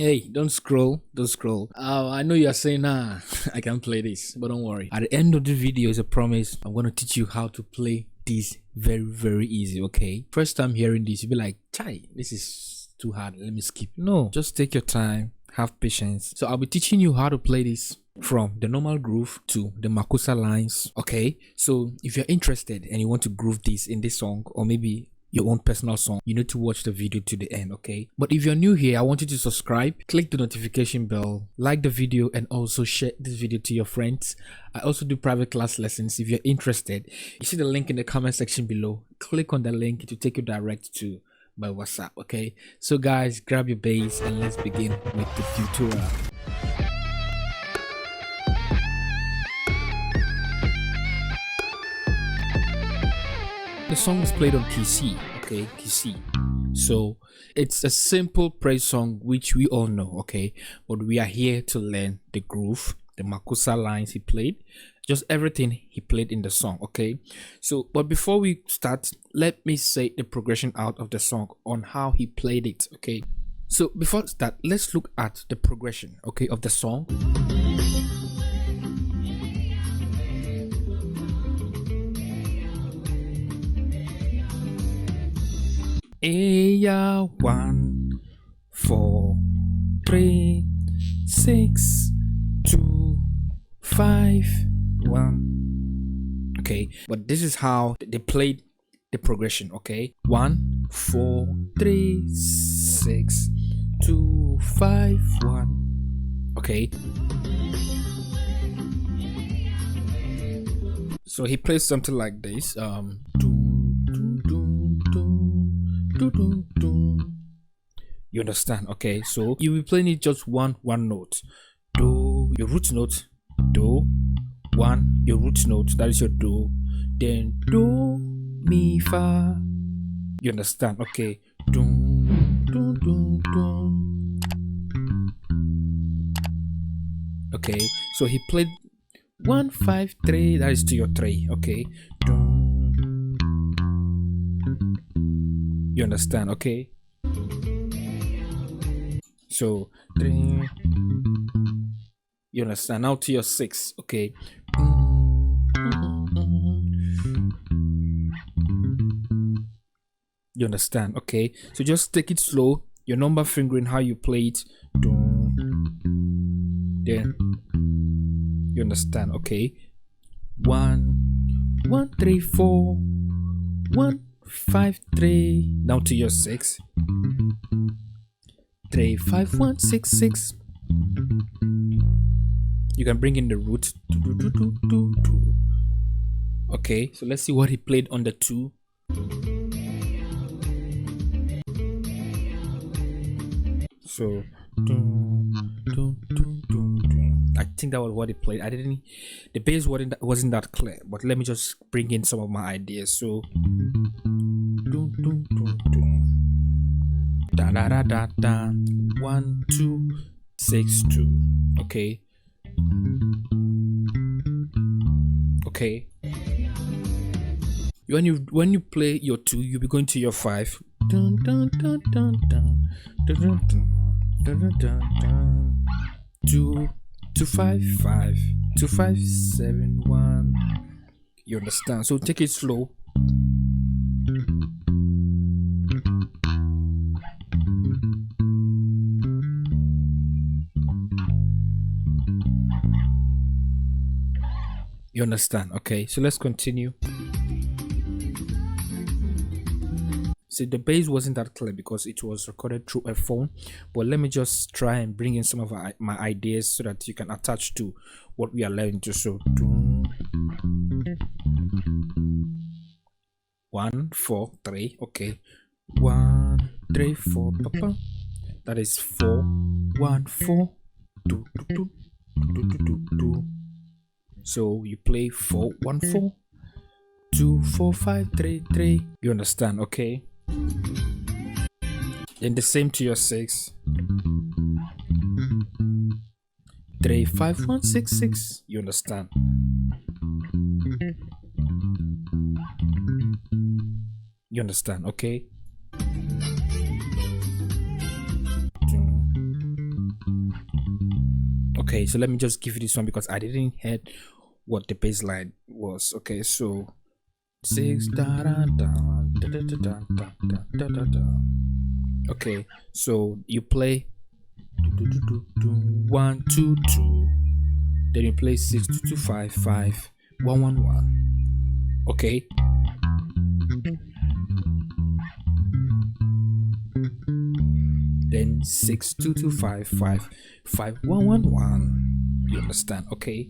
Hey, don't scroll, don't scroll. I know you are saying, I can play this, but don't worry. At the end of the video is a promise. I'm going to teach you how to play this very easy, okay? First time hearing this, you'll be like, Chai, this is too hard, let me skip. No, just take your time, have patience. So I'll be teaching you how to play this from the normal groove to the Makusa lines, okay? So if you're interested and you want to groove this in this song, or maybe your own personal song, you need to watch the video to the end, okay? But if you're new here, I want you to subscribe, click the notification bell, like the video, and also share this video to your friends. I also do private class lessons. If you're interested, you see the link in the comment section below. Click on the link to take you direct to my WhatsApp, okay? So guys, grab your bass and let's begin with the tutorial. The song is played on key C, okay, key C. So it's a simple praise song which we all know, okay, but we are here to learn the groove, the Makusa lines he played, just everything he played in the song, okay? So but before we start, let me say the progression out of the song on how he played it, okay? So before that, let's look at the progression, okay, of the song. AYAWA 1 4 3 6 2 5 1. Okay, but this is how they played the progression, okay? 1 4 3 6 2 5 1. Okay, so he plays something like this. You understand? Okay, so you will be playing it just one note. Do, your root note, do, one, your root note, that is your do, then do, mi, fa. You understand? Okay. Do, do, do, do. Okay, so he played 1 5 3, that is to your 3. Okay. Do. You understand? Okay, so 3. You understand? Now to your 6. Okay, you understand? Okay, so just take it slow, your number fingering how you play it. Then you understand? Okay, 1 1 3 4 1 5 3, now to your 6. 3 5 1 6 6. You can bring in the root. Okay, so let's see what he played on the 2. So I think that was what he played. I didn't, the bass wasn't that clear, but let me just bring in some of my ideas. So da da da da da 1 2 6 2. Okay, okay, when you play your 2, you'll be going to your 5. 2 2 5 5 2 5 7 1. You understand? So take it slow. You understand? Okay, so let's continue. See, the bass wasn't that clear because it was recorded through a phone, but let me just try and bring in some of my ideas so that you can attach to what we are learning to. So 1 4 3. Okay, 1 3 4, papa. That is 4 1 4 2 2 2 2 2. So you play 4 1 4 2 4 5 3 3. You understand? Okay, then the same to your 6. 3 5 1 6 6. You understand? You understand? Okay, Okay, so let me just give you this one because I didn't hear what the bass line was. Okay, so 6 da da da da da da da da da da. Okay, so you play 1 2 2, then you play 6 2 2 5 5 1 1 1. Okay. Then 6 2 2 5 5 5 1 1 1. You understand? Okay.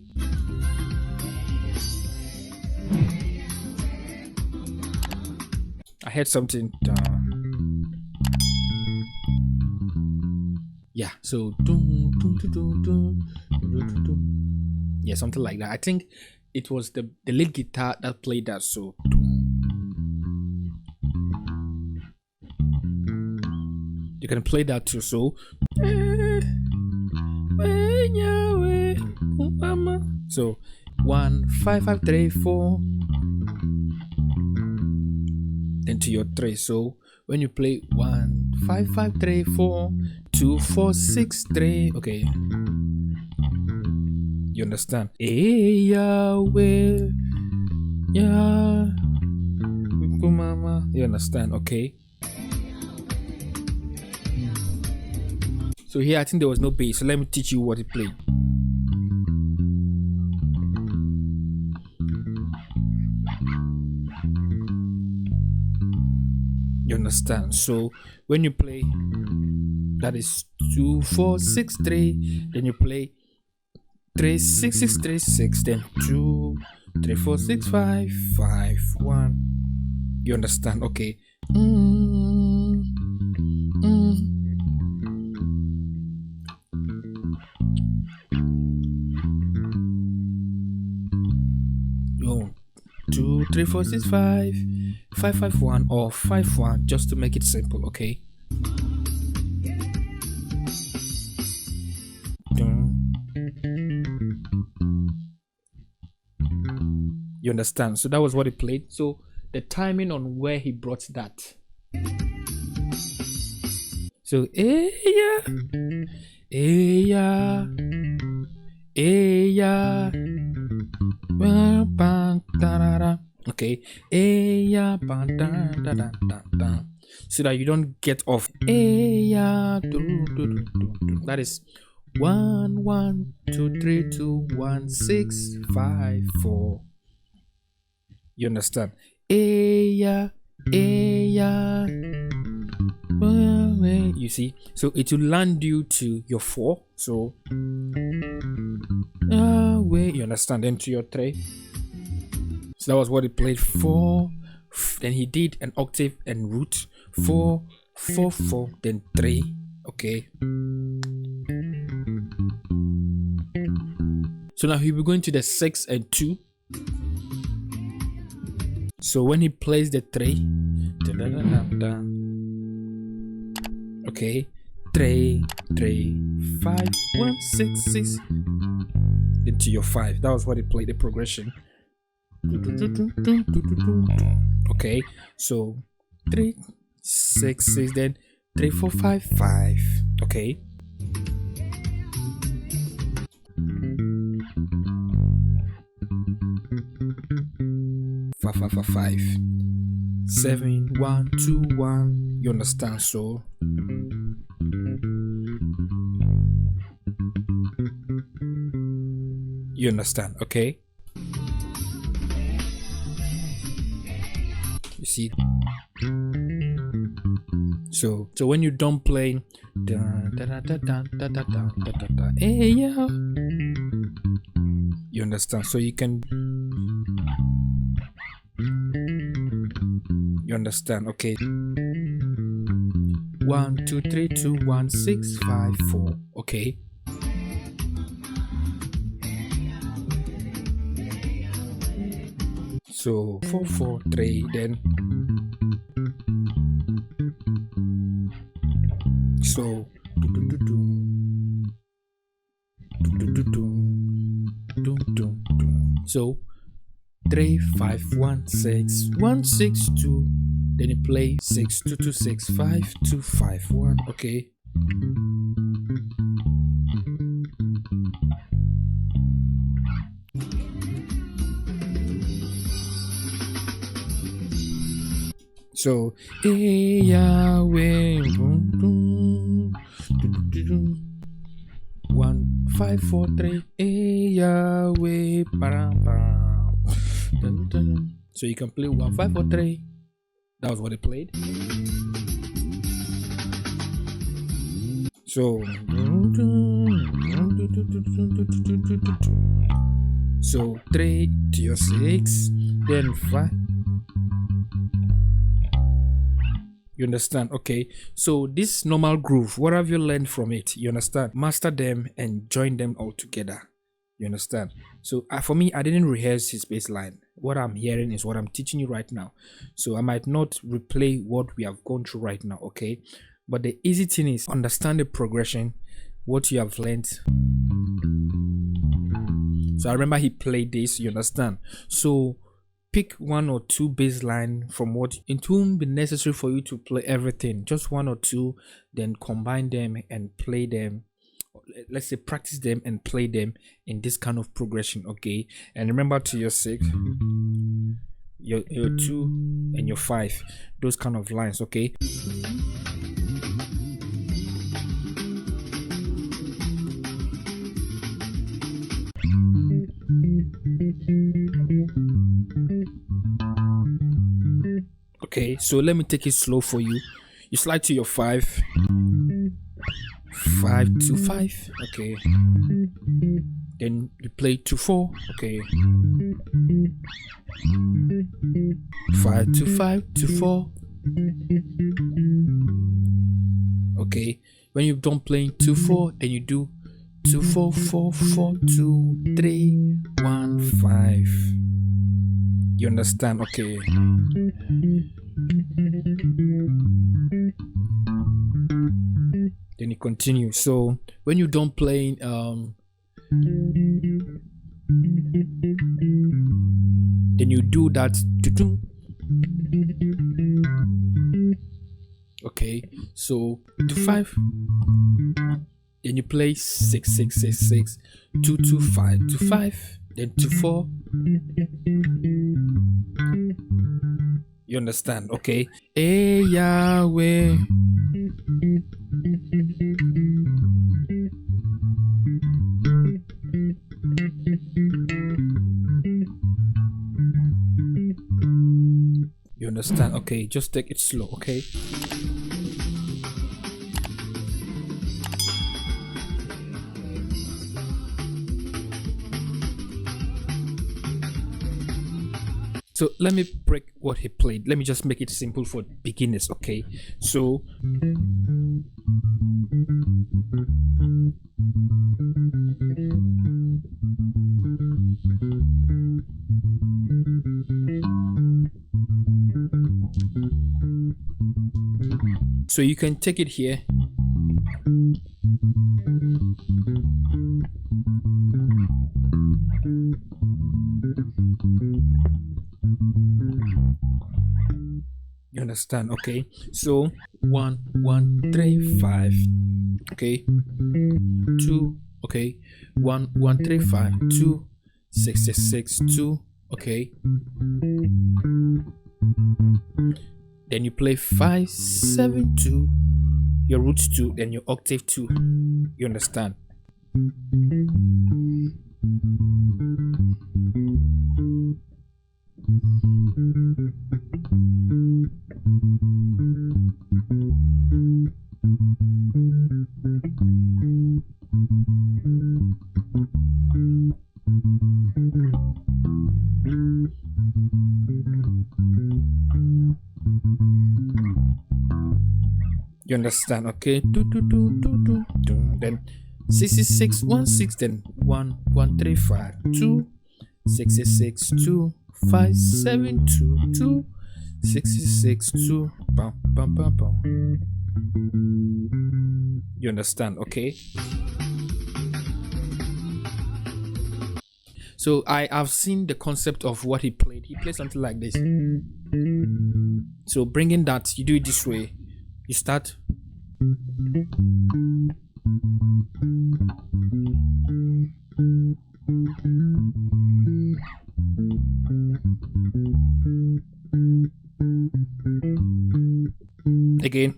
I heard something. Yeah. So yeah, something like that. I think it was the lead guitar that played that. So you can play that too. So so 1 5 5 3 4, then to your 3. So when you play 1 5 5 3 4 2 4 6 3, okay, you understand? AYAWA KUMAMA. You understand? Okay. So here I think there was no bass, so let me teach you what it played. You understand? So when you play, that is 2 4 6 3, then you play 3 6 6 3 6, then 2 3 4 6 5 5 1. You understand? Okay. Oh, 2 3 4 6 5 5 5 1 or 5 1, just to make it simple. Okay. You understand? So that was what he played. So the timing on where he brought that. So yeah. Okay. So that you don't get off. That is 1 1 2 3 2 1 6 5 4. You understand? You see, so it will land you to your 4. So you understand? Then to your 3. So that was what he played. 4. Then he did an octave and root. 4 4 4, then 3. Okay. So now he'll be going to the 6 and 2. So when he plays the 3, okay, 3 3 5 1 6 6, into your 5. That was what he played, the progression. Okay, so 3 6 6, then 3 4 5 5. Okay. Five 7 1 2 1. You understand? So you understand? Okay. You see? So when you don't play hey, yeah, you understand? So you can, you understand? Okay. 1 2 3 2 1 6 5 4. Okay. So 4 4 3, then so so 3 5 1 6 1 6 2, then you play 6 2 2 6 5 2 5 1. Okay. So Yahweh 1 5 4 3 Yahweh. So you can play 1 5 4 3. That was what it played. So so 3 to your 6, then 5. You understand? Okay, so this normal groove, what have you learned from it? You understand? Master them and join them all together. You understand? So for me, I didn't rehearse his bass line. What I'm hearing is what I'm teaching you right now. So I might not replay what we have gone through right now, okay? But the easy thing is understand the progression, what you have learned. So I remember he played this, you understand? So pick 1 or 2 bass line from what it won't be necessary for you to play everything, just 1 or 2, then combine them and play them. Let's say practice them and play them in this kind of progression, okay? And remember to your 6, your 2 and your 5, those kind of lines, okay? Okay, so let me take it slow for you. You slide to your 5 to 5, okay, then you play to 4, okay, 5 to 5 to 4, okay. When you're done playing 2 4, then you do 2 4 4 4 2 3 1 5. You understand? Okay. Then you continue. So when you're done playing then you do that. Okay, so to 5, then you play 6 6 6 6 2 2 5 to 5, then to 4. You understand? Okay. Yahweh. You understand? Okay, just take it slow, okay? So let me break what he played. Let me just make it simple for beginners, okay? So you can take it here. You understand? Okay, so 1 1 3 5, okay, 2, okay, 1 1 3 5 2 6 6 6 2, okay. Then you play 5 7 2, your root 2, then your octave 2. You understand? You understand? Okay. Then 66 1 6, then 1 1 3 5 2 66 2 5 7 2 2 66 2 bam bam bam bam. You understand? Okay. So I have seen the concept of what he played. He played something like this. So bringing that, you do it this way. You start. Again.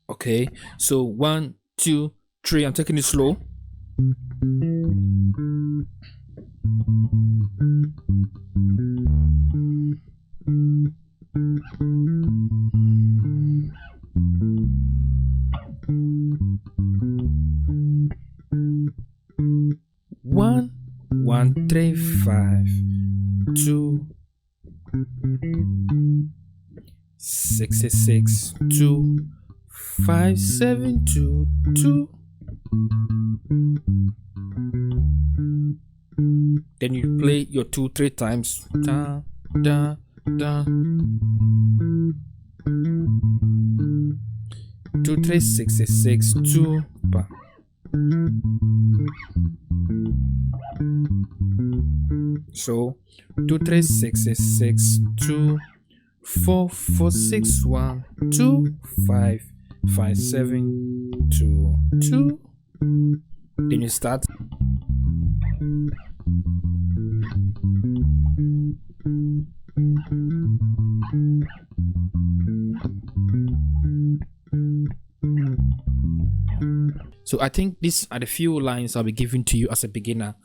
Okay, so 1, 2, 3. I'm taking it slow. One, 1, 3, 5, 2, 6, 6, 2, 5, 7, 2, 2. Then you play your 2, 3 times. Da, da, da. 2, 3, 6, 6, 2. Ba. So 2, 3, 6, 6, 2, 4, 4, 6, 1, 2, 5, 5, 7, 2, 2. Then you start. So I think these are the few lines I'll be giving to you as a beginner.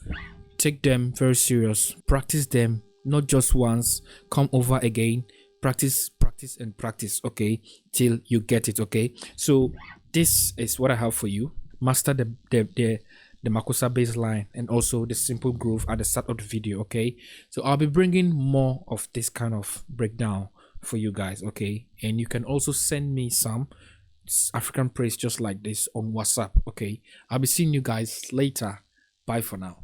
Take them very serious. Practice them, not just once. Come over again. Practice, practice, and practice, okay, till you get it, okay? So this is what I have for you. Master the Makusa bass line and also the simple groove at the start of the video, okay? So I'll be bringing more of this kind of breakdown for you guys, okay? And you can also send me some African praise just like this on WhatsApp, okay? I'll be seeing you guys later. Bye for now.